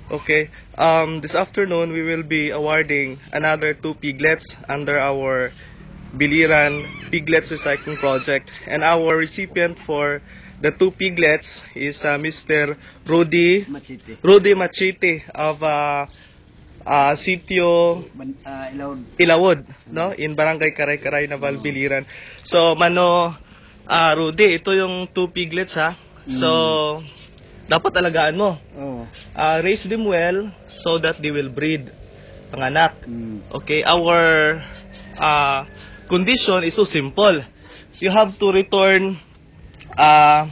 Okay. This afternoon we will be awarding another 2 piglets under our Biliran Piglets Recycling Project, and our recipient for the 2 piglets is Mr. Rudy Machete of Sitio Ilawod, no, in Barangay Karay-Karay, Naval, Biliran. So Mano, Rudy, ito yung 2 piglets ha. So dapat alagaan mo. Raise them well so that they will breed panganak. Okay, our condition is so simple. You have to return 6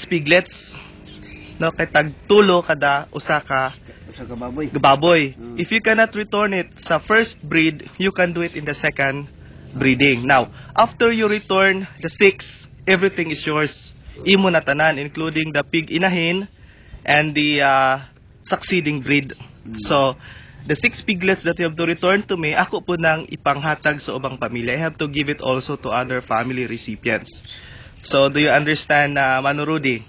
piglets, no, kay tagtulo kada usa ka baboy. If you cannot return it sa first breed, you can do it in the second breeding. Now, after you return the 6, everything is yours. Imo na tanan, including the pig inahin and the succeeding breed. So, the 6 piglets that you have to return to me, ako po nang ipanghatag sa ubang pamilya. I have to give it also to other family recipients. So, do you understand, Mano Rudy?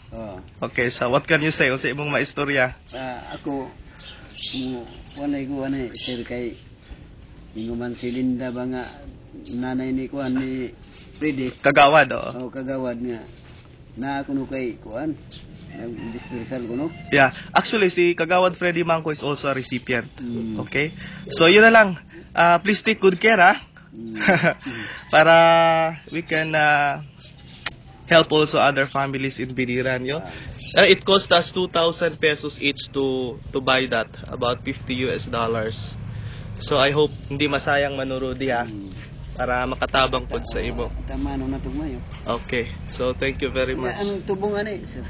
Okay, so what can you say sa imong maistorya? Ako, wanay sir, kay inguman si Linda ba nga nanay ni Kuan ni Freddy. Kagawad, oo. Kagawad nga. Na kuno kay Kuan. Dispersal kuno. Yeah, actually si Kagawad Freddy Mangko is also a recipient. Okay? So yun na lang. Please take good care para we can help also other families in Biliran, yo. It cost us 2,000 pesos each to buy that, about $50. So I hope hindi masayang, Mano Rudy, para makatabang pod sa imo. Tama no natugmayo. Okay. So thank you very much. Anong tubong ani, sir?